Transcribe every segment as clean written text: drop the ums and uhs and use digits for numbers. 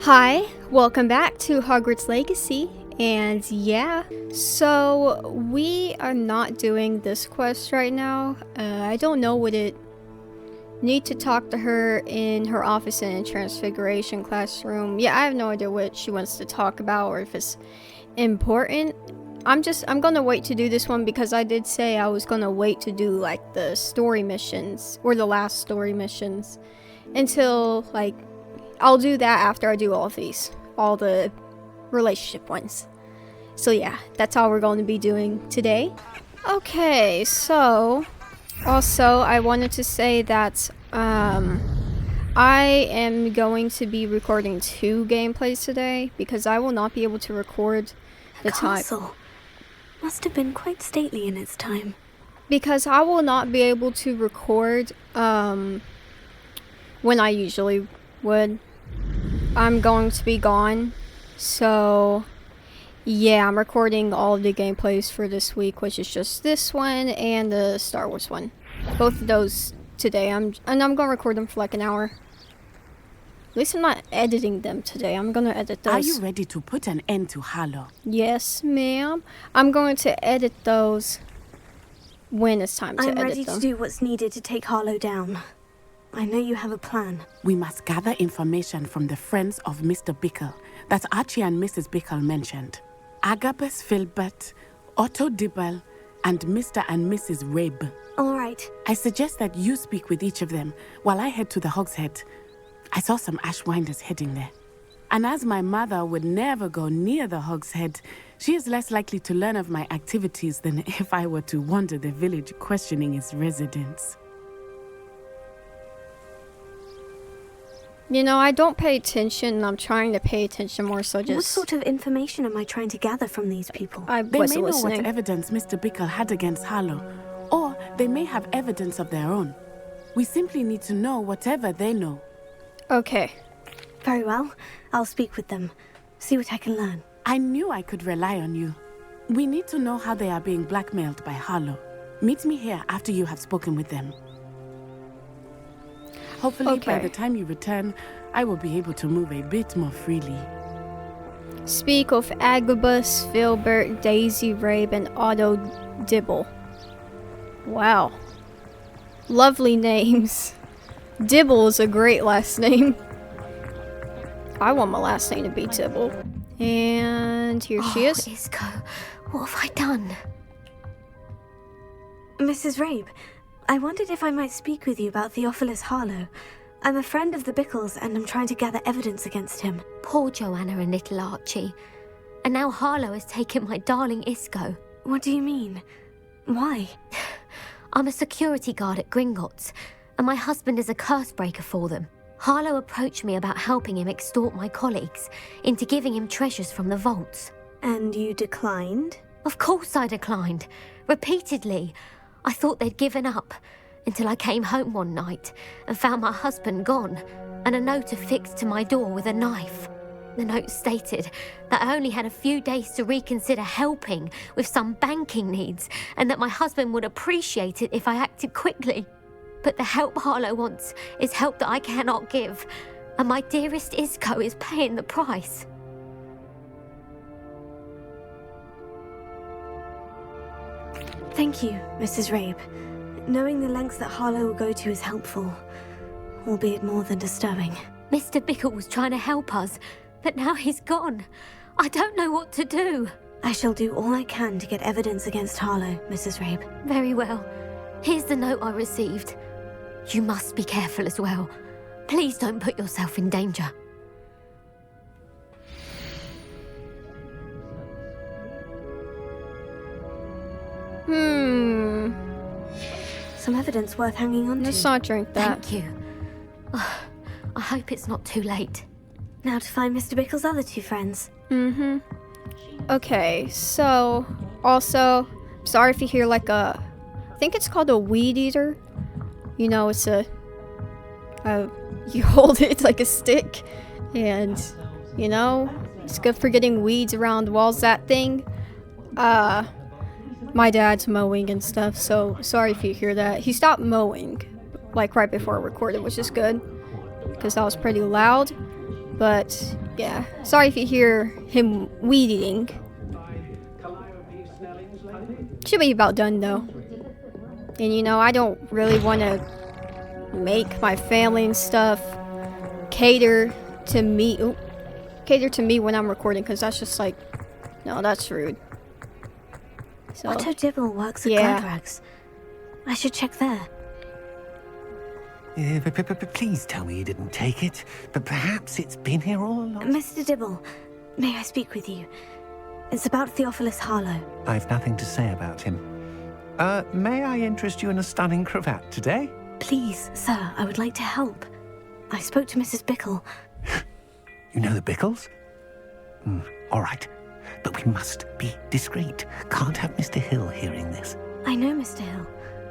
Hi, welcome back to Hogwarts Legacy, and yeah, so we are not doing this quest right now. I don't know what it need to talk to her in her office in a transfiguration classroom. Yeah, I have no idea what she wants to talk about or if it's important. I'm gonna wait to do this one because I did say I was gonna wait to do like the story missions or the last story missions until like I'll do that after I do all of these, all the relationship ones. So yeah, that's all we're going to be doing today. Okay, so also I wanted to say that I am going to be recording 2 gameplays today because I will not be able to record the castle must have been quite stately in its time. Because I will not be able to record when I usually would. I'm going to be gone, so yeah, I'm recording all of the gameplays for this week, which is just this one and the Star Wars one. Both of those today. I'm gonna record them for like an hour. At least I'm not editing them today. I'm gonna edit those. Are you ready to put an end to Harlow? Yes, ma'am. I'm going to edit those when it's time to edit them. I'm ready to do what's needed to take Harlow down. I know you have a plan. We must gather information from the friends of Mr. Bickle that Archie and Mrs. Bickle mentioned. Agabus Filbert, Otto Dibble, and Mr. and Mrs. Rabe. All right. I suggest that you speak with each of them while I head to the Hog's Head. I saw some Ashwinders heading there. And as my mother would never go near the Hog's Head, she is less likely to learn of my activities than if I were to wander the village questioning its residents. You know, I don't pay attention, and I'm trying to pay attention more, so just... What sort of information am I trying to gather from these people? I They wasn't may know listening. what evidence Mr. Bickle had against Harlow, or they may have evidence of their own. We simply need to know whatever they know. Okay. Very well. I'll speak with them. See what I can learn. I knew I could rely on you. We need to know how they are being blackmailed by Harlow. Meet me here after you have spoken with them. Hopefully, by the time you return, I will be able to move a bit more freely. Speak of Agabus, Filbert, Daisy Rabe, and Otto Dibble. Wow. Lovely names. Dibble is a great last name. I want my last name to be Dibble. And here she is. Isco, what have I done? Mrs. Rabe, I wondered if I might speak with you about Theophilus Harlow. I'm a friend of the Bickles, and I'm trying to gather evidence against him. Poor Joanna and little Archie. And now Harlow has taken my darling Isco. What do you mean? Why? I'm a security guard at Gringotts, and my husband is a curse breaker for them. Harlow approached me about helping him extort my colleagues into giving him treasures from the vaults. And you declined? Of course I declined. Repeatedly. I thought they'd given up, until I came home one night and found my husband gone, and a note affixed to my door with a knife. The note stated that I only had a few days to reconsider helping with some banking needs, and that my husband would appreciate it if I acted quickly. But the help Harlow wants is help that I cannot give, and my dearest Isco is paying the price. Thank you, Mrs. Rabe. Knowing the lengths that Harlow will go to is helpful, albeit more than disturbing. Mr. Bickle was trying to help us, but now he's gone. I don't know what to do. I shall do all I can to get evidence against Harlow, Mrs. Rabe. Very well. Here's the note I received. You must be careful as well. Please don't put yourself in danger. Some evidence worth hanging on to. Let's not drink that. Thank you. I hope it's not too late. Now to find Mr. Bickle's other 2 friends. Okay, so also, sorry if you hear like a, I think it's called a weed eater. You know, it's a you hold it like a stick, and you know, it's good for getting weeds around the walls. That thing. My dad's mowing and stuff, so sorry if you hear that. He stopped mowing, like right before I recorded, which is good, because that was pretty loud. But yeah, sorry if you hear him weed eating. Should be about done though. And you know, I don't really want to make my family and stuff cater to me when I'm recording, because that's just like, no, that's rude. So Otto Dibble works at yeah. Gladrags. I should check there. Please tell me you didn't take it. But perhaps it's been here all along. Mr. Dibble, may I speak with you? It's about Theophilus Harlow. I've nothing to say about him. May I interest you in a stunning cravat today? Please, sir, I would like to help. I spoke to Mrs. Bickle. You know the Bickles? All right. But we must be discreet. Can't have Mr. Hill hearing this. I know Mr. Hill.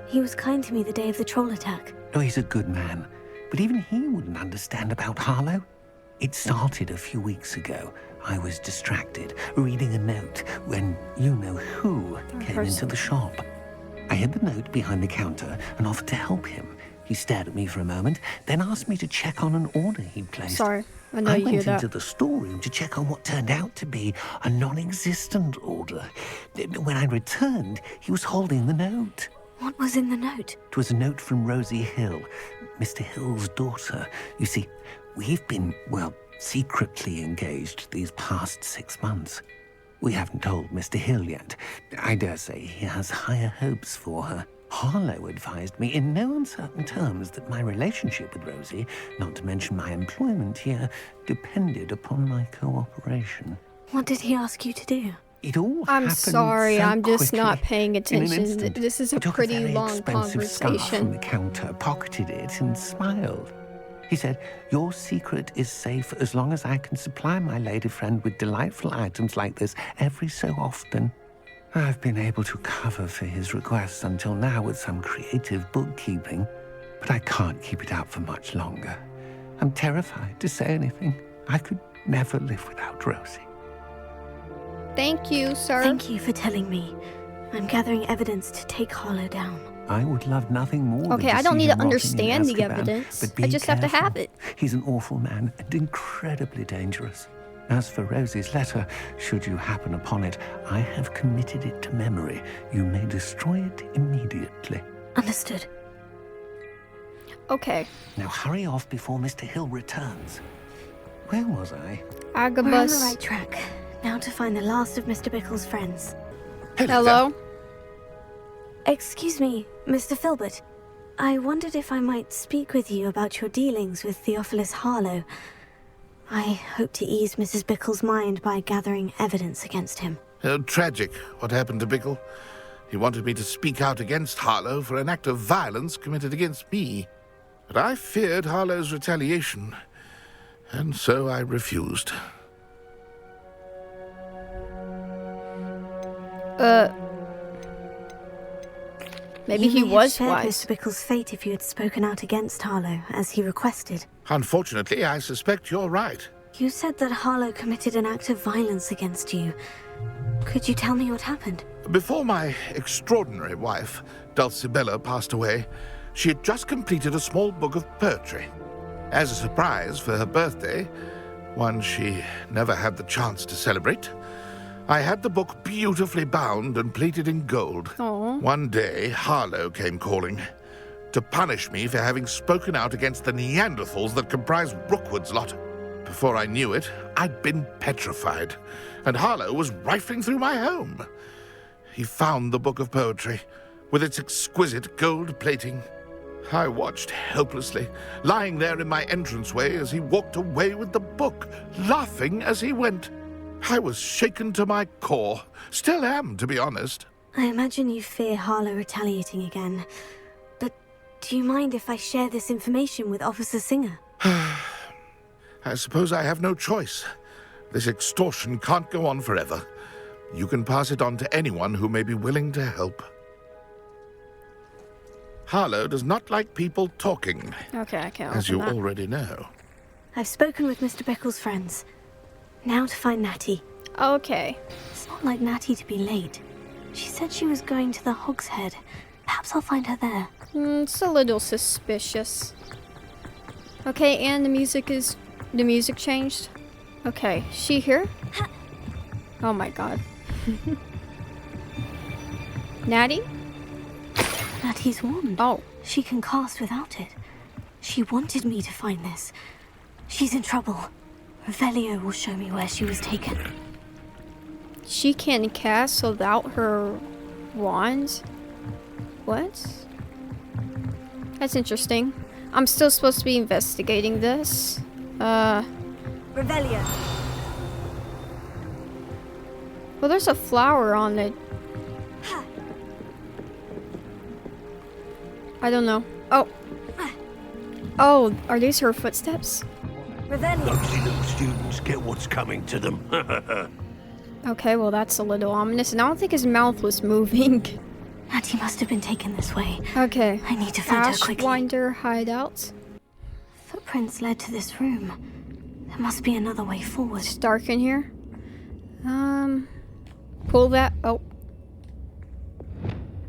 He was kind to me the day of the troll attack. Oh, he's a good man. But even he wouldn't understand about Harlow. It started a few weeks ago. I was distracted, reading a note, when you-know-who came into the shop. I hid the note behind the counter and offered to help him. He stared at me for a moment, then asked me to check on an order he'd placed. Sorry, I know you hear went that. into the storeroom to check on what turned out to be a non-existent order. When I returned, he was holding the note. What was in the note? It was a note from Rosie Hill, Mr. Hill's daughter. You see, we've been, well, secretly engaged these past 6 months. We haven't told Mr. Hill yet. I dare say he has higher hopes for her. Harlow advised me in no uncertain terms that my relationship with Rosie, not to mention my employment here, depended upon my cooperation. What did he ask you to do? It all I'm happened sorry, so I'm just quickly. not paying In an attention. instant, This is a he took pretty very long expensive scarf from conversation. the counter, pocketed it, and smiled. He said, "Your secret is safe as long as I can supply my lady friend with delightful items like this every so often." I've been able to cover for his requests until now with some creative bookkeeping, but I can't keep it up for much longer. I'm terrified to say anything. I could never live without Rosie. Thank you, sir. Thank you for telling me. I'm gathering evidence to take Harlow down. I would love nothing more than Okay, to I don't see need to him rotting in understand the Azkaban, evidence. but be I just have to careful. have it. He's an awful man and incredibly dangerous. As for Rosie's letter, should you happen upon it, I have committed it to memory. You may destroy it immediately. Understood. Okay. Now hurry off before Mr. Hill returns. Where was I? We're on the Agabus. right track. Now to find the last of Mr. Bickle's friends. Hello? Excuse me, Mr. Filbert. I wondered if I might speak with you about your dealings with Theophilus Harlow. I hope to ease Mrs. Bickle's mind by gathering evidence against him. Tragic, what happened to Bickle. He wanted me to speak out against Harlow for an act of violence committed against me. But I feared Harlow's retaliation, and so I refused. Maybe You he may was have shared wise. Mr. Bickle's fate if you had spoken out against Harlow, as he requested. Unfortunately, I suspect you're right. You said that Harlow committed an act of violence against you. Could you tell me what happened? Before my extraordinary wife, Dulcibella, passed away, she had just completed a small book of poetry. As a surprise for her birthday, one she never had the chance to celebrate, I had the book beautifully bound and plated in gold. Aw. One day, Harlow came calling to punish me for having spoken out against the Neanderthals that comprise Rookwood's lot. Before I knew it, I'd been petrified, and Harlow was rifling through my home. He found the book of poetry, with its exquisite gold plating. I watched helplessly, lying there in my entranceway as he walked away with the book, laughing as he went. I was shaken to my core. Still am, to be honest. I imagine you fear Harlow retaliating again. But do you mind if I share this information with Officer Singer? I suppose I have no choice. This extortion can't go on forever. You can pass it on to anyone who may be willing to help. Harlow does not like people talking, Okay, I can't as you open that. already know. I've spoken with Mr. Bickle's friends. Now to find Natty. Okay. It's not like Natty to be late. She said she was going to the Hog's Head. Perhaps I'll find her there. It's a little suspicious. Okay, and the music is The music changed. Okay, she here? Oh my god. Natty? Natty's wand. Oh. She can cast without it. She wanted me to find this. She's in trouble. Revelio will show me where she was taken. She can cast without her wand? What? That's interesting. I'm still supposed to be investigating this. Revelio. Well, there's a flower on it. I don't know. Oh. Oh, are these her footsteps? Revelio. Ugly little students get what's coming to them. Okay, well that's a little ominous, and I don't think his mouth was moving. Natty must have been taken this way. Okay. I need to find her quickly. Ashwinder hideout. Footprints led to this room. There must be another way forward. It's dark in here. Pull that. Oh.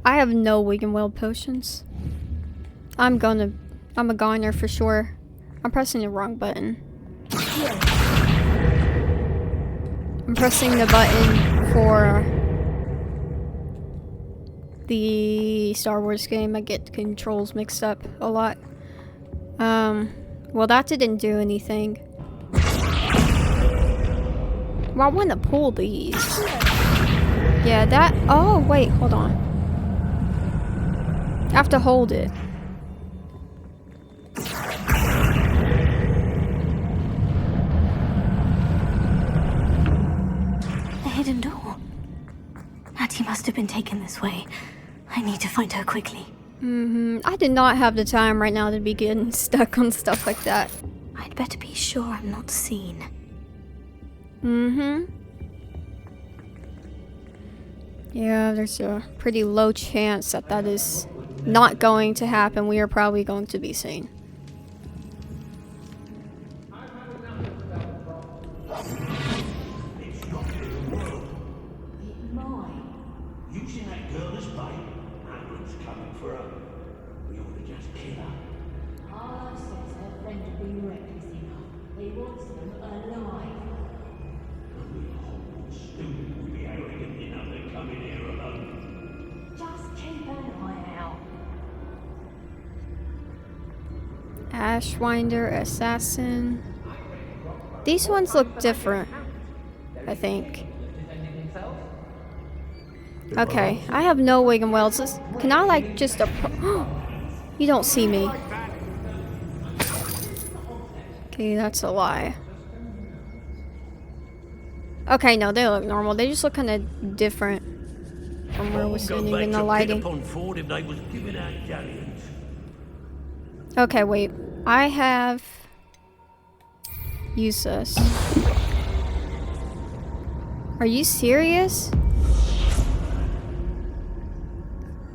I have no Wiggenweld potions. I'm a goner for sure. I'm pressing the wrong button. I'm pressing the button for the Star Wars game. I get the controls mixed up a lot. Well, that didn't do anything. Well, I want to pull these. Yeah, that. Oh, wait, hold on. I have to hold it. The hidden door. Natty must have been taken this way. I need to find her quickly. I did not have the time right now to be getting stuck on stuff like that. I'd better be sure I'm not seen. Yeah, there's a pretty low chance that that is not going to happen. We are probably going to be seen. Using that girl as bait. Ambulance coming for her. We ought to just kill her. Harlow says her friend will be reckless enough. He wants them alive. Only a Hogwarts student would be arrogant enough to come in here alone. Just keep an eye out. Ashwinder, assassin. These ones look different, I think. Okay, I have no Wiggenwelds. Can I like just You don't see me. Okay, that's a lie. Okay, no, they look normal. They just look kind of different from where we're sitting in the lighting. If they was giving out galleons. Okay, wait. I have used this. Are you serious?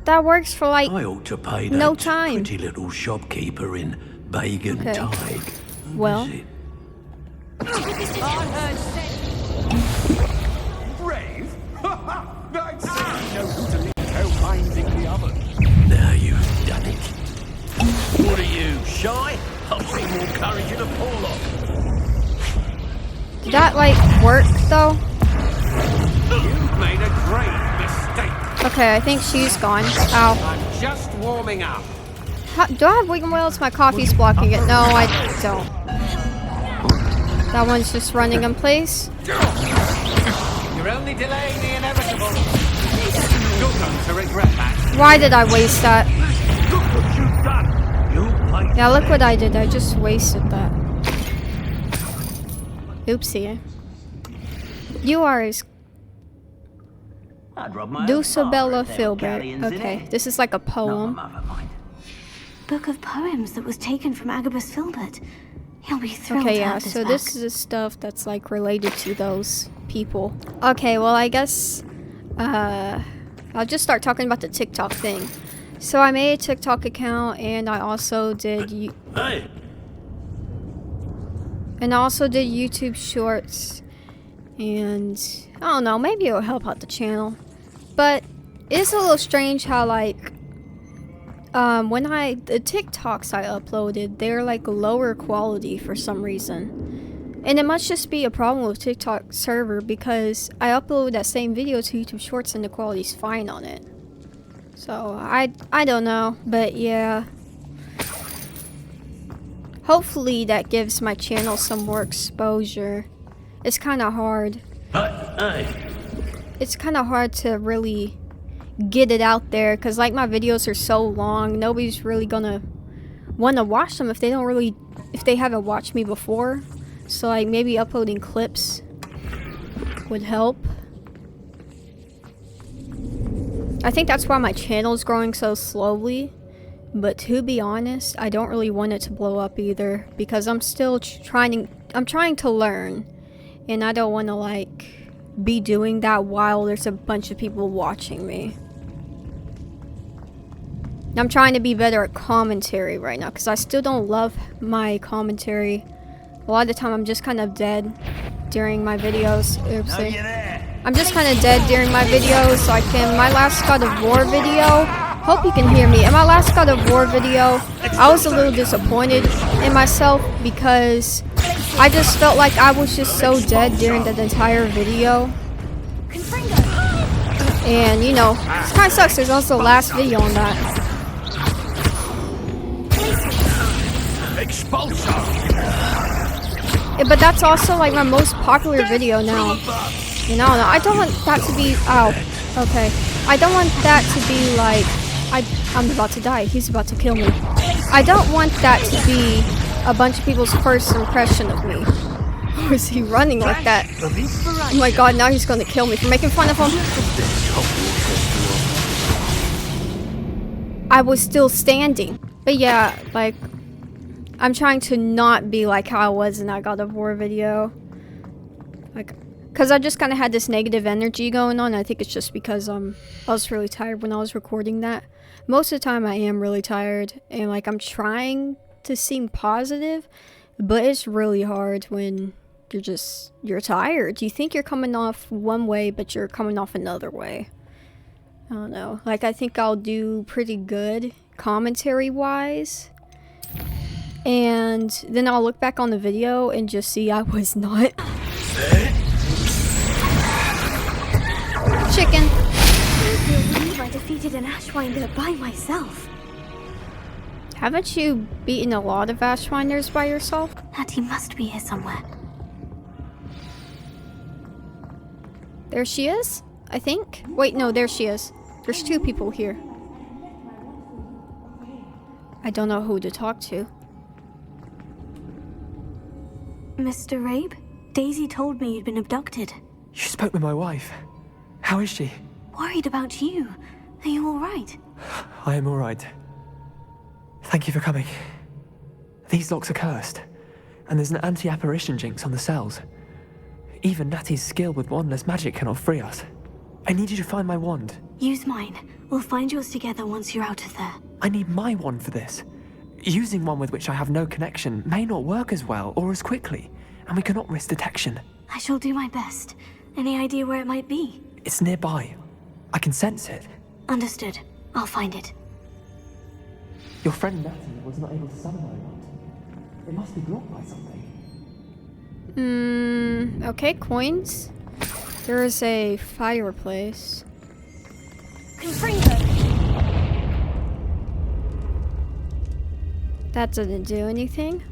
That works for like I ought to pay no that time. pretty little shopkeeper in Bagan Okay. Tig. Who Well. is it? Brave? I'd say you know who to leave how minding the others. Now you've done it. What are you, shy? I'll see more courage in a Porlock. Did that like work though? You've made a great mistake. Okay, I think she's gone. Ow. I'm just warming up. Do I have Wiggenwelds? My coffee's blocking it. No, I don't. That one's just running in place. You're only delaying the inevitable. You're going to regret that. Why did I waste that? Look what you've done. You paid. Yeah, look what I did. I just wasted that. Oopsie. You are as Dulcibella Filbert. Okay, this is like a poem. Book of poems that was taken from Agabus Filbert. He'll be thrilled Okay, to yeah, have this so back. this is the stuff that's like related to those people. Okay, well I guess I'll just start talking about the TikTok thing. So I made a TikTok account and I also did Hey, YouTube shorts, and I don't know, maybe it'll help out the channel. But it's a little strange how like the TikToks I uploaded, they're like lower quality for some reason. And it must just be a problem with TikTok server because I upload that same video to YouTube Shorts and the quality's fine on it. So I don't know, but yeah. Hopefully that gives my channel some more exposure. It's kind of hard. It's kind of hard to really get it out there because like my videos are so long, nobody's really gonna want to watch them if they haven't watched me before. So like maybe uploading clips would help. I think that's why my channel is growing so slowly. But to be honest, I don't really want it to blow up either because I'm still trying to learn, and I don't want to like be doing that while there's a bunch of people watching me. I'm trying to be better at commentary right now because I still don't love my commentary. A lot of the time I'm just kind of dead during my videos. Oopsie. I'm just kind of dead during my videos, so my last God of War video, hope you can hear me. In my last God of War video, I was a little disappointed in myself because I just felt like I was just so dead during the entire video. And you know, it kind of sucks, there's also the last video on that. Yeah, but that's also like my most popular video now. You know, I don't want that to be, ow, okay. I don't want that to be like, I'm about to die, he's about to kill me. I don't want that to be a bunch of people's first impression of me. Why is he running like that? Oh my god, now he's gonna kill me for making fun of him. I was still standing. But yeah, like, I'm trying to not be like how I was in that God of War video. Like, because I just kind of had this negative energy going on. I think it's just because I was really tired when I was recording that. Most of the time I am really tired. And like I'm trying to seem positive. But it's really hard when you're tired. You think you're coming off one way, but you're coming off another way. I don't know. Like I think I'll do pretty good commentary wise. And then I'll look back on the video and just see I was not. Chicken. I can't believe I defeated an Ashwinder by myself. Haven't you beaten a lot of Ashwinders by yourself? Hattie must be here somewhere. There she is, I think. Wait, no, there she is. There's two people here. I don't know who to talk to. Mr. Rabe, Daisy told me you'd been abducted. You spoke with my wife. How is she? Worried about you. Are you all right? I am all right. Thank you for coming. These locks are cursed, and there's an anti-apparition jinx on the cells. Even Natty's skill with wandless magic cannot free us. I need you to find my wand. Use mine. We'll find yours together once you're out of there. I need my wand for this. Using one with which I have no connection may not work as well or as quickly, and we cannot risk detection. I shall do my best. Any idea where it might be? It's nearby. I can sense it. Understood. I'll find it. Your friend Natty was not able to summon my wand. It must be blocked by something. Okay, coins. There is a fireplace. Confringo! That didn't do anything.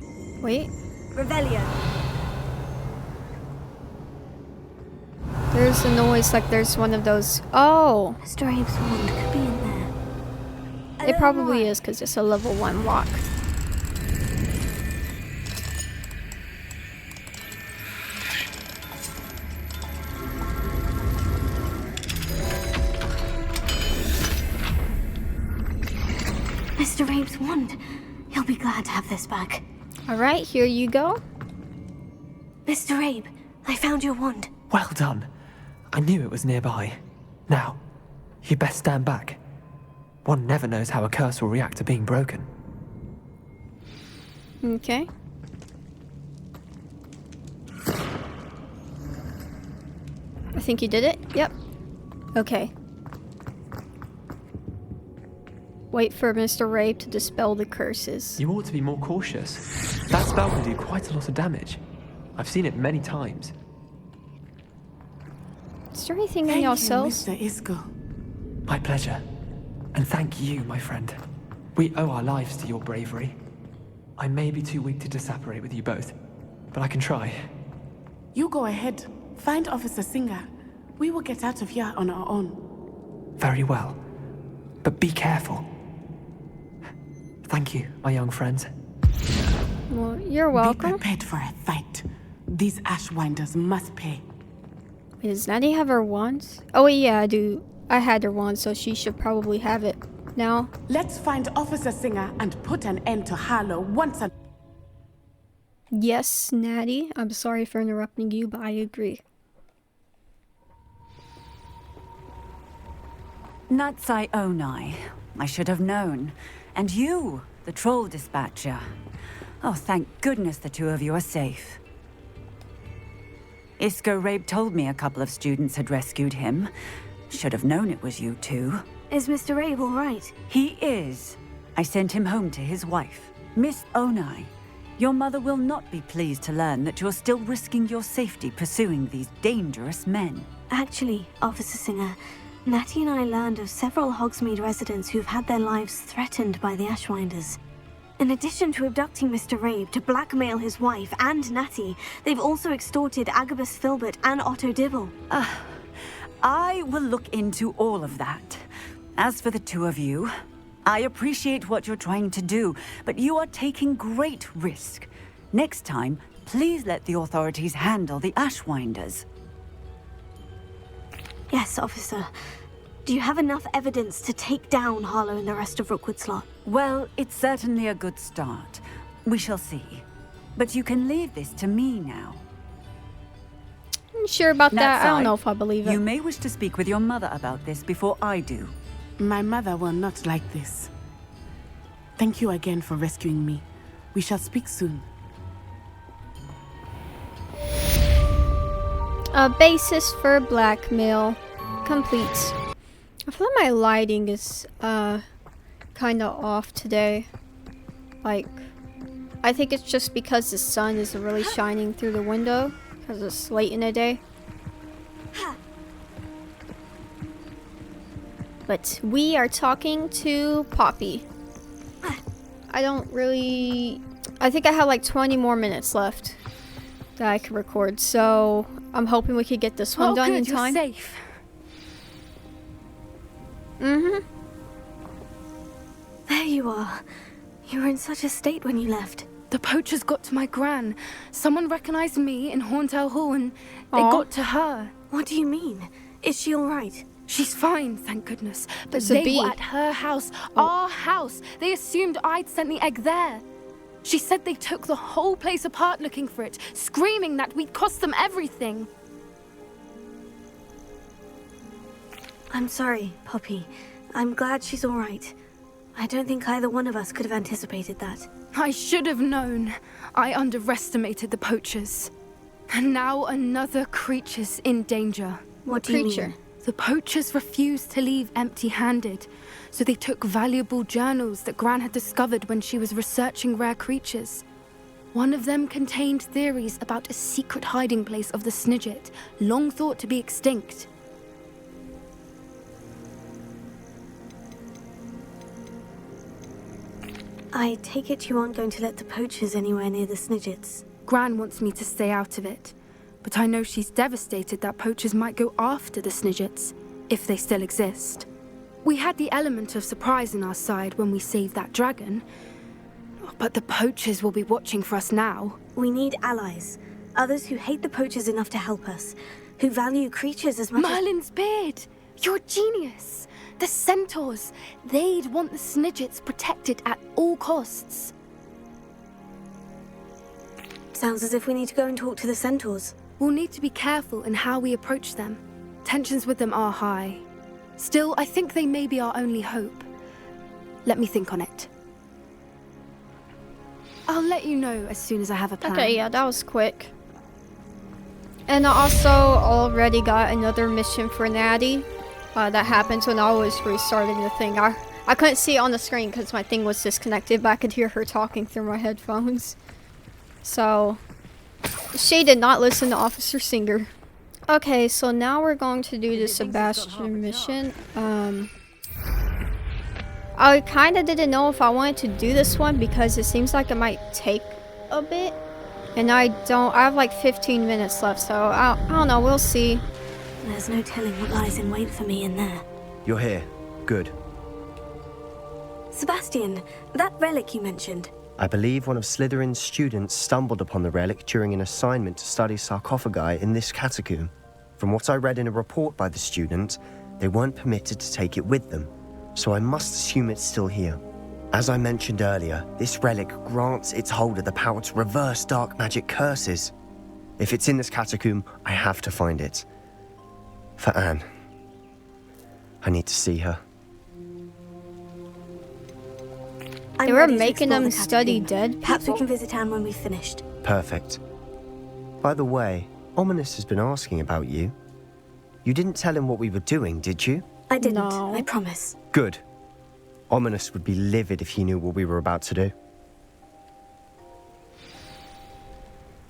Wait. Revelio. There's a noise like there's one of those. Oh! Mr. Abe's wand could be in there. It probably is because it's a level 1 lock. Mr. Abe's wand. He'll be glad to have this back. Alright, here you go. Mr. Abe, I found your wand. Well done. I knew it was nearby. Now, you best stand back. One never knows how a curse will react to being broken. Okay. I think you did it. Yep. Okay. Wait for Mr. Rabe to dispel the curses. You ought to be more cautious. That spell can do quite a lot of damage. I've seen it many times. Is there anything in Thank your you, cells? Mr. Isco. My pleasure. And thank you, my friend. We owe our lives to your bravery. I may be too weak to disapparate with you both, but I can try. You go ahead. Find Officer Singer. We will get out of here on our own. Very well. But be careful. Thank you, my young friends. Well, you're Be welcome. prepared for a fight. These Ashwinders must pay. Wait, does Natty have her wand? Oh wait, yeah, I do. I had her wand, so she should probably have it now. Let's find Officer Singer and put an end to Harlow once and... Yes, Natty. I'm sorry for interrupting you, but I agree. Natsai Onai. I should have known. And you, the troll dispatcher. Oh, thank goodness the two of you are safe. Isco Rabe told me a couple of students had rescued him. Should have known it was you two. Is Mr. Rabe all right? He is. I sent him home to his wife. Miss Onai, your mother will not be pleased to learn that you're still risking your safety pursuing these dangerous men. Actually, Officer Singer, Natty and I learned of several Hogsmeade residents who've had their lives threatened by the Ashwinders. In addition to abducting Mr. Rabe to blackmail his wife and Natty, they've also extorted Agabus Filbert and Otto Dibble. I will look into all of that. As for the two of you, I appreciate what you're trying to do, but you are taking great risk. Next time, please let the authorities handle the Ashwinders. Yes, officer. Do you have enough evidence to take down Harlow and the rest of Rookwood's lot? Well, it's certainly a good start. We shall see. But you can leave this to me now. I'm sure about that. I don't Natsai, know if I believe it. You may wish to speak with your mother about this before I do. My mother will not like this. Thank you again for rescuing me. We shall speak soon. A basis for blackmail complete. I feel like my lighting is kind of off today. Like, I think it's just because the sun is really shining through the window because it's late in the day. But we are talking to Poppy. I think I have like 20 more minutes left that I can record, so I'm hoping we could get this one done in time. You're safe. Mm-hmm. There you are. You were in such a state when you left. The poachers got to my gran. Someone recognized me in Horntail Hall and they Aw. got to her. What do you mean? Is she all right? She's fine, thank goodness. But It's a they bee. were at her house, our house. They assumed I'd sent the egg there. She said they took the whole place apart looking for it, screaming that we'd cost them everything. I'm sorry, Poppy. I'm glad she's all right. I don't think either one of us could have anticipated that. I should have known. I underestimated the poachers. And now another creature's in danger. What do you Creature. mean? The poachers refused to leave empty-handed, so they took valuable journals that Gran had discovered when she was researching rare creatures. One of them contained theories about a secret hiding place of the Snidget, long thought to be extinct. I take it you aren't going to let the poachers anywhere near the Snidgets. Gran wants me to stay out of it, but I know she's devastated that poachers might go after the Snidgets, if they still exist. We had the element of surprise on our side when we saved that dragon, but the poachers will be watching for us now. We need allies. Others who hate the poachers enough to help us. Who value creatures as much as... Merlin's beard! You're a genius! The centaurs! They'd want the Snidgets protected at all costs. Sounds as if we need to go and talk to the centaurs. We'll need to be careful in how we approach them. Tensions with them are high. Still, I think they may be our only hope. Let me think on it. I'll let you know as soon as I have a plan. Okay, yeah, that was quick. And I also already got another mission for Natty. That happens when I was restarting the thing. I couldn't see it on the screen because my thing was disconnected, but I could hear her talking through my headphones. So, She did not listen to Officer Singer. Okay, so now we're going to do the Sebastian mission. I kind of didn't know if I wanted to do this one because it seems like it might take a bit. And I have like 15 minutes left, so I don't know, we'll see. There's no telling what lies in wait for me in there. You're here. Good. Sebastian, that relic you mentioned. I believe one of Slytherin's students stumbled upon the relic during an assignment to study sarcophagi in this catacomb. From what I read in a report by the student, they weren't permitted to take it with them, so I must assume it's still here. As I mentioned earlier, this relic grants its holder the power to reverse dark magic curses. If it's in this catacomb, I have to find it. For Anne. I need to see her. They were making them study dead people? Perhaps we can visit Anne when we've finished. Perfect. By the way, Ominous has been asking about you. You didn't tell him what we were doing, did you? I didn't, I promise. Good. Ominous would be livid if he knew what we were about to do.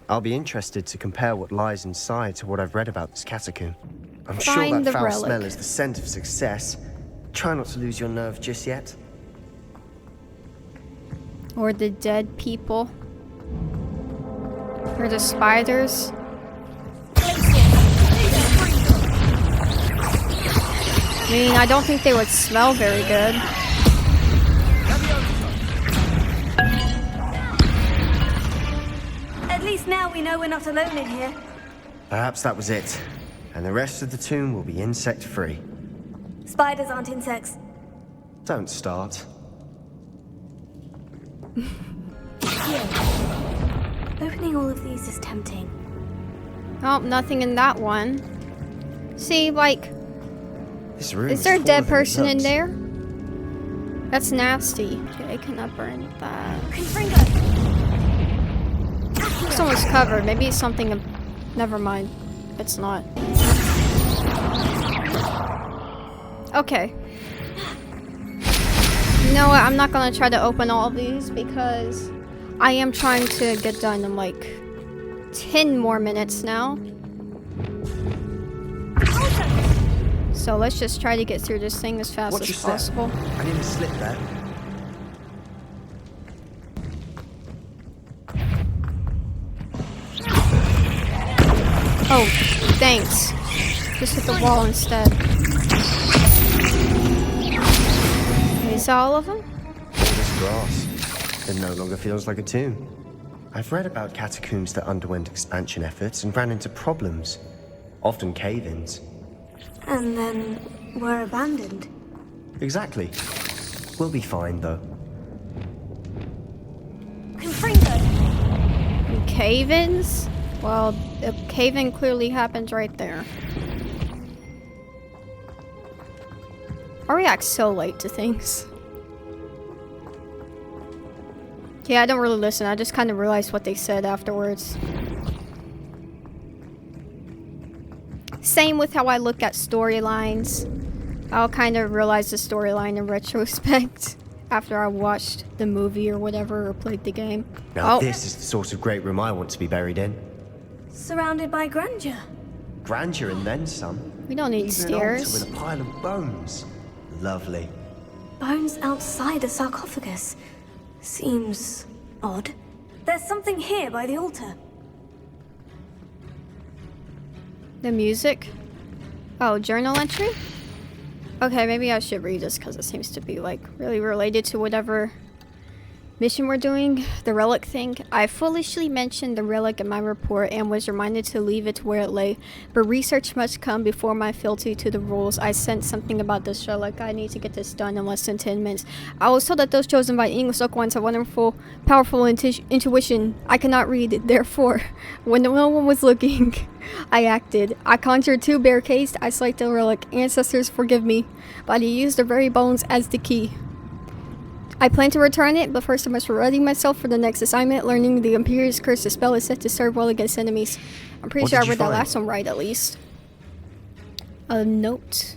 I'll be interested to compare what lies inside to what I've read about this catacomb. I'm sure that foul smell is the scent of success. Try not to lose your nerve just yet. Or the dead people. Or the spiders. I mean, I don't think they would smell very good. At least now we know we're not alone in here. Perhaps that was it. And the rest of the tomb will be insect-free. Spiders aren't insects. Don't start. Opening all of these is tempting. Oh, nothing in that one. See, like... This room is there a full dead of person in nuts. there? That's nasty. Okay, I cannot burn that. This one was covered. Maybe it's something... Never mind. It's not. Okay. You know what? I'm not gonna try to open all of these because I am trying to get done in like 10 more minutes now. So let's just try to get through this thing as fast as possible. I nearly slipped there. Oh, thanks. Just hit the wall instead. Is that all of them? All this grass. It no longer feels like a tomb. I've read about catacombs that underwent expansion efforts and ran into problems. Often cave-ins. And then were abandoned. Exactly. We'll be fine, though. Cave-ins? Well, a cave-in clearly happens right there. I react so late to things. Yeah, I don't really listen. I just kind of realized what they said afterwards. Same with how I look at storylines. I'll kind of realize the storyline in retrospect after I watched the movie or whatever, or played the game. Now this is the sort of great room I want to be buried in. Surrounded by grandeur. Grandeur and then some. We don't need Even stairs. An altar with a pile of bones. Lovely. Bones outside a sarcophagus. Seems odd. There's something here by the altar. The music? Oh, journal entry? Okay, maybe I should read this because it seems to be like really related to whatever mission we're doing. The relic thing. I foolishly mentioned the relic in my report and was reminded to leave it where it lay, but research must come before my fealty to the rules. I sent something about this relic. I need to get this done in less than 10 minutes. I was told that those chosen by English local ones have wonderful, powerful intuition. I cannot read, therefore, when no one was looking, I acted. I conjured 2 barricades to isolate the relic. Ancestors, forgive me, but I used the very bones as the key. I plan to return it, but first I must ready myself for the next assignment. Learning the Imperious Curse, the spell is set to serve well against enemies. I'm pretty sure I read that last one right, at least. A note.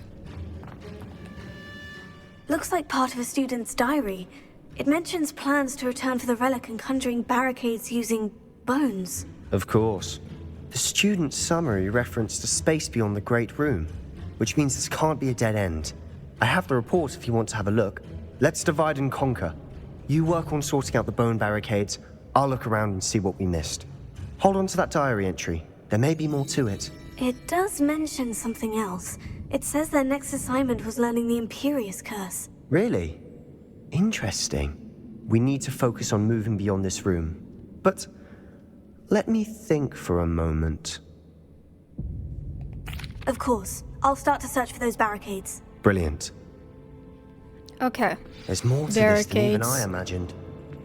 Looks like part of a student's diary. It mentions plans to return for the relic and conjuring barricades using bones. Of course. The student summary referenced a space beyond the Great Room, which means this can't be a dead end. I have the report if you want to have a look. Let's divide and conquer. You work on sorting out the bone barricades, I'll look around and see what we missed. Hold on to that diary entry. There may be more to it. It does mention something else. It says their next assignment was learning the Imperious Curse. Really? Interesting. We need to focus on moving beyond this room. But let me think for a moment. Of course. I'll start to search for those barricades. Brilliant. Okay. There's more to this than even I imagined.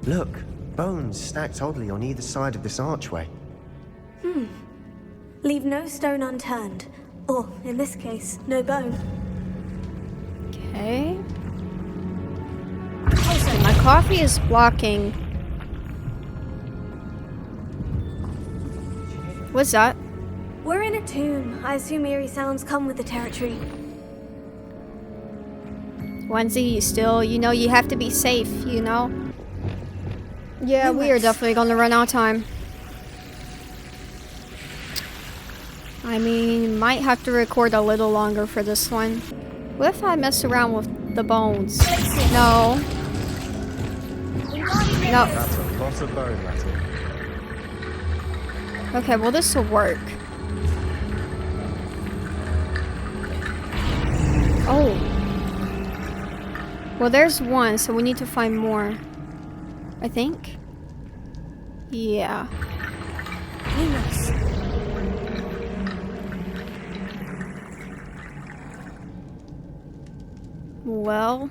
Look, bones stacked oddly on either side of this archway. Leave no stone unturned. Or, in this case, no bone. Okay. Also, my coffee is blocking. What's that? We're in a tomb. I assume eerie sounds come with the territory. Onesie, still, you know, you have to be safe, you know? Yeah, we are definitely gonna run out of time. I mean, might have to record a little longer for this one. What if I mess around with the bones? No. No. That's a lot of bone metal. Okay, well this will work. Oh. Well, there's one, so we need to find more. I think. Yeah. Well.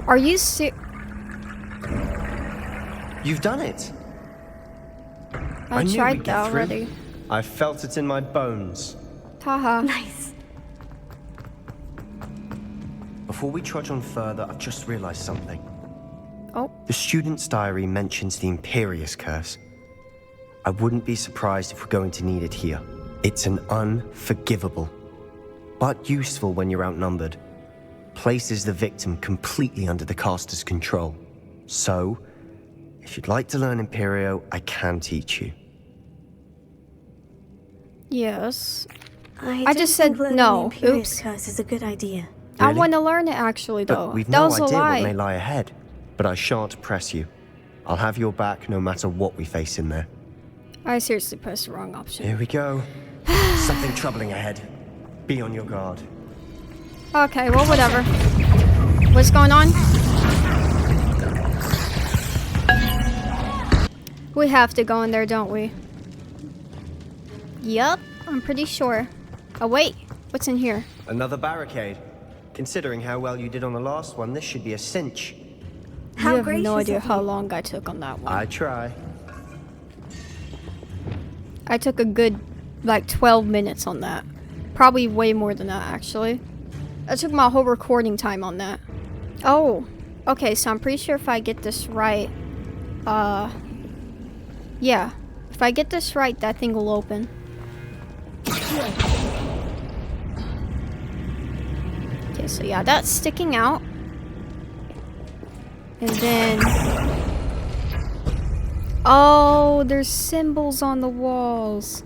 Are you You've done it. I knew tried we'd get that through. already. I felt it in my bones. Haha. Nice. Before we trudge on further, I've just realized something. Oh. The student's diary mentions the Imperious Curse. I wouldn't be surprised if we're going to need it here. It's an unforgivable, but useful when you're outnumbered. Places the victim completely under the caster's control. So, if you'd like to learn Imperio, I can teach you. Yes. I just said no. The Imperious Oops. Curse is a good idea. I Really? want to learn it actually, though. But we've That no was a idea lie. what may lie ahead. But I shan't press you. I'll have your back no matter what we face in there. I seriously pressed the wrong option. Here we go. Something troubling ahead. Be on your guard. Okay, well, whatever. What's going on? We have to go in there, don't we? Yup, I'm pretty sure. Oh wait, what's in here? Another barricade. Considering how well you did on the last one, this should be a cinch. You have no idea how long I took on that one. I try. I took a good, like, 12 minutes on that. Probably way more than that, actually. I took my whole recording time on that. Oh, okay, so I'm pretty sure if I get this right, yeah. If I get this right, that thing will open. Okay, so yeah, that's sticking out. And then... Oh, there's symbols on the walls.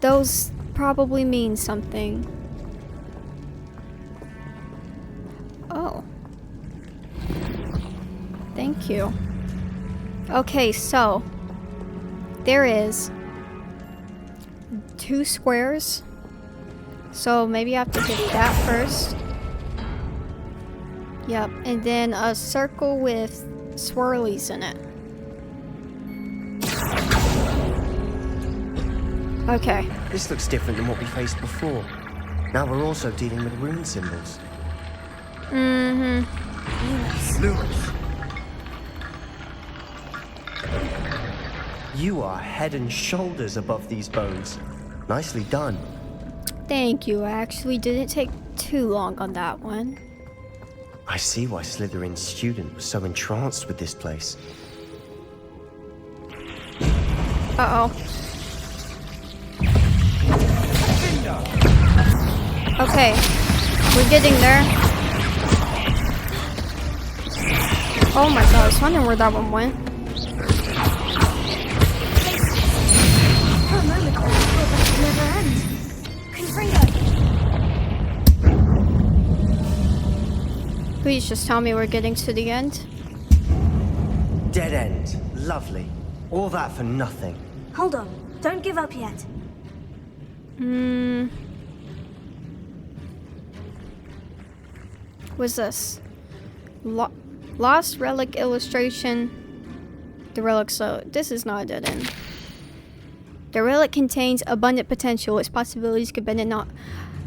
Those probably mean something. Oh. Thank you. Okay, so there is 2 squares. So maybe I have to hit that first. Yep, and then a circle with swirlies in it. Okay. This looks different than what we faced before. Now we're also dealing with rune symbols. Mm-hmm. Lewis. You are head and shoulders above these bones. Nicely done. Thank you. I actually didn't take too long on that one. I see why Slytherin's student was so entranced with this place. Uh-oh. Okay. We're getting there. Oh my god, I was wondering where that one went. For a moment, I thought that would never end. Confredo! Please just tell me we're getting to the end. Dead end. Lovely. All that for nothing. Hold on. Don't give up yet. What's this? Lost relic illustration. The relic, so this is not a dead end. The relic contains abundant potential. Its possibilities could benefit not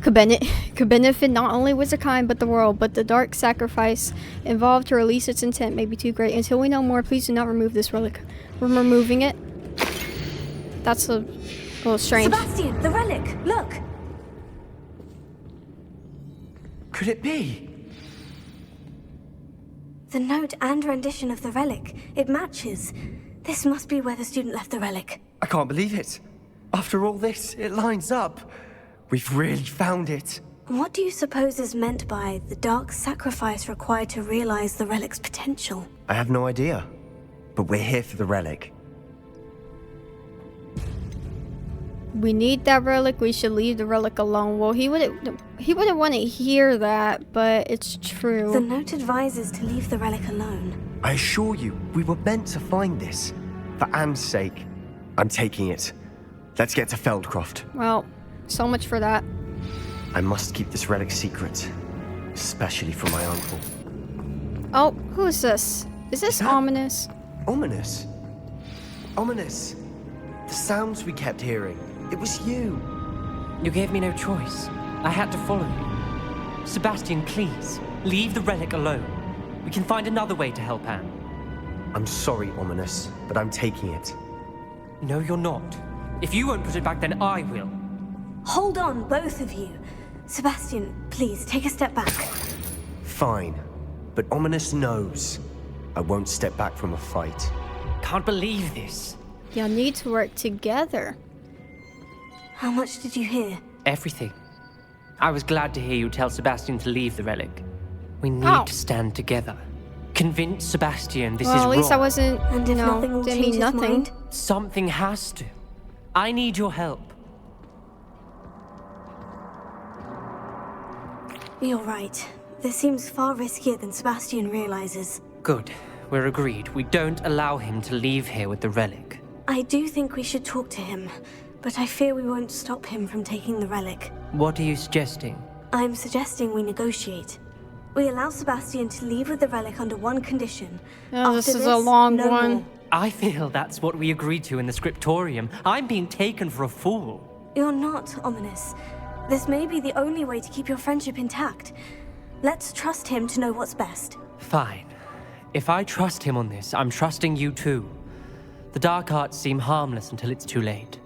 only Wizardkind but the world. But the dark sacrifice involved to release its intent may be too great. Until we know more, please do not remove this relic. We're removing it. That's a little strange. Sebastian, the relic! Look! Could it be? The note and rendition of the relic. It matches. This must be where the student left the relic. I can't believe it. After all this, it lines up. We've really found it. What do you suppose is meant by the dark sacrifice required to realize the relic's potential? I have no idea. But we're here for the relic. We need that relic. We should leave the relic alone. Well, he wouldn't want to hear that, but it's true. The note advises to leave the relic alone. I assure you, we were meant to find this. For Anne's sake. I'm taking it. Let's get to Feldcroft. Well, so much for that. I must keep this relic secret. Especially from my uncle. Oh, who is this? Is this ominous? Ominous? Ominous. The sounds we kept hearing. It was you. You gave me no choice. I had to follow you. Sebastian, please, leave the relic alone. We can find another way to help Anne. I'm sorry, Ominous, but I'm taking it. No, you're not. If you won't put it back, then I will. Hold on, both of you. Sebastian, please, take a step back. Fine. But Ominous knows. I won't step back from a fight. Can't believe this. Y'all need to work together. How much did you hear? Everything. I was glad to hear you tell Sebastian to leave the relic. We need to stand together. Convince Sebastian this is wrong. Well, at least I wasn't, And if nothing will didn't change mean his nothing. mind? Something has to. I need your help. You're right. This seems far riskier than Sebastian realizes. Good. We're agreed. We don't allow him to leave here with the relic. I do think we should talk to him, but I fear we won't stop him from taking the relic. What are you suggesting? I'm suggesting we negotiate. We allow Sebastian to leave with the relic under one condition. Oh, this After is a long no one. more. I feel that's what we agreed to in the scriptorium. I'm being taken for a fool. You're not, Ominous. This may be the only way to keep your friendship intact. Let's trust him to know what's best. Fine. If I trust him on this, I'm trusting you too. The dark arts seem harmless until it's too late.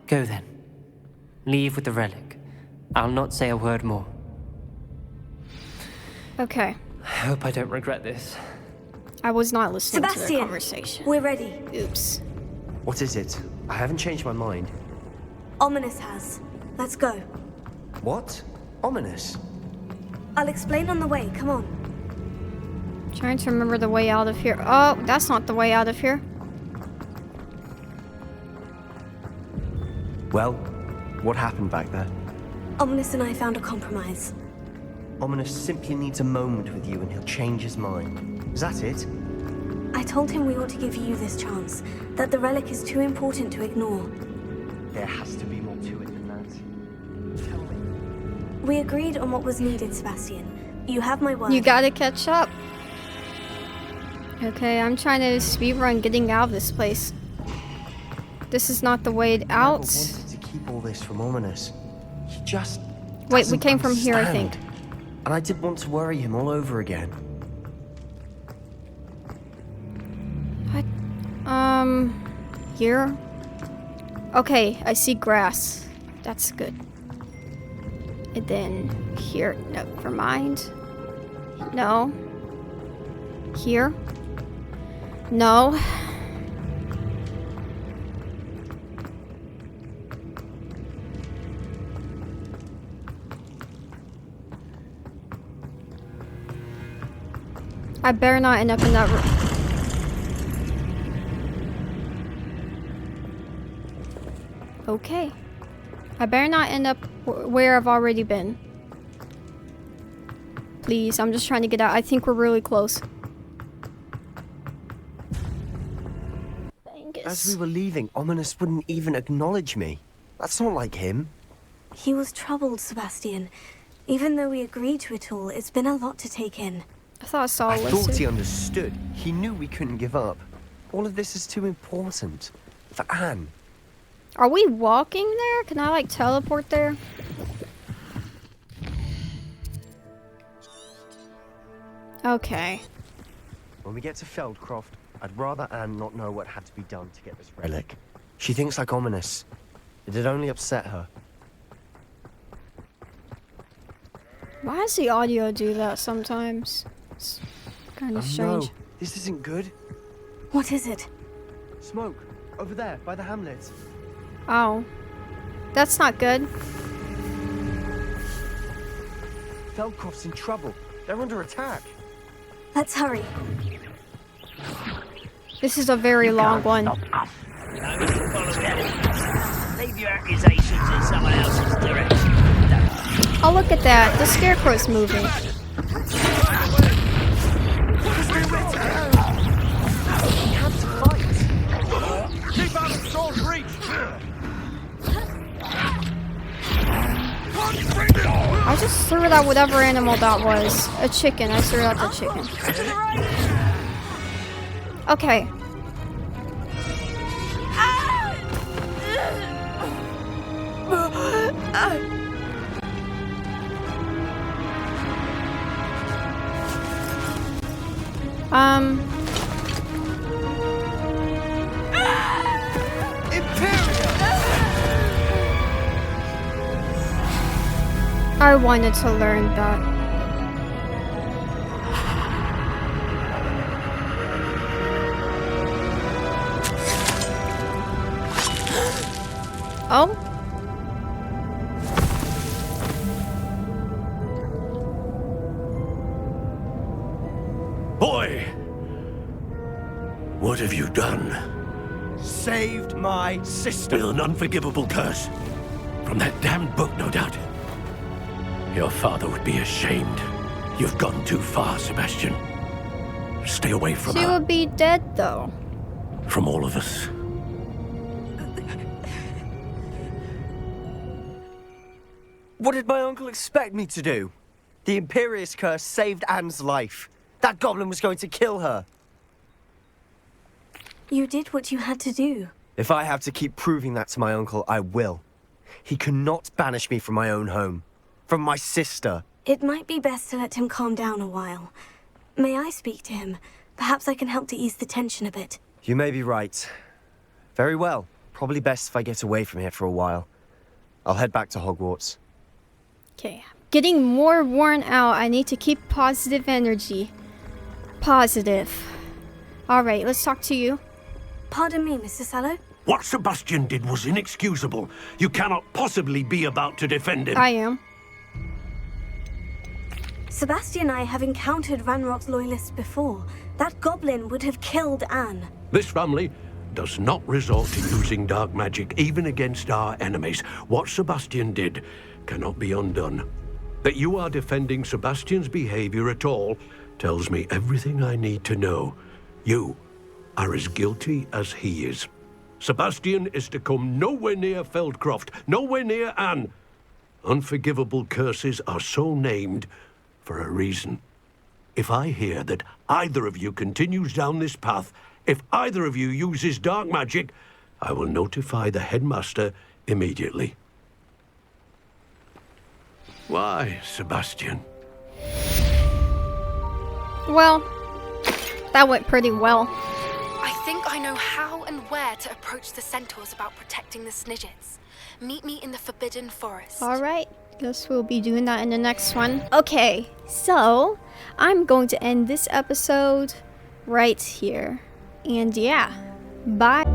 Go then. Leave with the relic. I'll not say a word more. Okay. I hope I don't regret this. I was not listening to Sebastian, the conversation. We're ready. Oops. What is it? I haven't changed my mind. Ominous has. Let's go. What? Ominous? I'll explain on the way. Come on. Trying to remember the way out of here. Oh, that's not the way out of here. Well, what happened back there? Ominous and I found a compromise. Ominous simply needs a moment with you and he'll change his mind. Is that it? I told him we ought to give you this chance, that the relic is too important to ignore. There has to be more to it than that. Tell me. We agreed on what was needed, Sebastian. You have my word. You gotta catch up. Okay, I'm trying to speedrun getting out of this place. This is not the way out. I never wanted to keep all this from Ominous. He just Wait, we came doesn't from here, I understand. think. And I didn't want to worry him all over again. What? Here? Okay, I see grass. That's good. And then here. No, never mind. No. Here? No. I better not end up in that room. Okay. I better not end up where I've already been. Please, I'm just trying to get out. I think we're really close. As we were leaving, Ominous wouldn't even acknowledge me. That's not like him. He was troubled, Sebastian. Even though we agreed to it all, it's been a lot to take in. I thought I saw a I lizard. thought he understood. He knew we couldn't give up. All of this is too important. For Anne. Are we walking there? Can I, like, teleport there? Okay. When we get to Feldcroft, I'd rather Anne not know what had to be done to get this relic. She thinks like Ominous. It'd only upset her. Why does the audio do that sometimes? It's kind of strange. No, this isn't good. What is it? Smoke. Over there, by the hamlet. Oh. That's not good. Feldcroft's in trouble. They're under attack. Let's hurry. This is a very long one. Leave your accusations in someone else's direction. Oh, look at that. The scarecrow's moving. Keep out of Saul's reach! I just threw it at whatever animal that was. A chicken. I threw it at the chicken. Okay. I wanted to learn that. Oh? Boy! What have you done? Saved my sister. With an unforgivable curse. From that damned book, no doubt. Your father would be ashamed. You've gone too far, Sebastian. Stay away from She her. would be dead, though. From all of us. What did my uncle expect me to do? The Imperious curse saved Anne's life. That goblin was going to kill her. You did what you had to do. If I have to keep proving that to my uncle, I will. He cannot banish me from my own home. From my sister. It might be best to let him calm down a while. May I speak to him? Perhaps I can help to ease the tension a bit. You may be right. Very well. Probably best if I get away from here for a while. I'll head back to Hogwarts. Okay, getting more worn out. I need to keep positive energy. Positive. Alright, let's talk to you. Pardon me, Mr. Sallow? What Sebastian did was inexcusable. You cannot possibly be about to defend him. I am. Sebastian and I have encountered Ranrock's loyalists before. That goblin would have killed Anne. This family does not resort to using dark magic even against our enemies. What Sebastian did cannot be undone. That you are defending Sebastian's behavior at all tells me everything I need to know. You are as guilty as he is. Sebastian is to come nowhere near Feldcroft, nowhere near Anne. Unforgivable curses are so named for a reason. If I hear that either of you continues down this path, if either of you uses dark magic, I will notify the headmaster immediately. Why, Sebastian? Well, that went pretty well. I think I know how and where to approach the centaurs about protecting the Snidgets. Meet me in the Forbidden Forest. Alright, guess we'll be doing that in the next one. Okay, so I'm going to end this episode right here. And yeah, bye.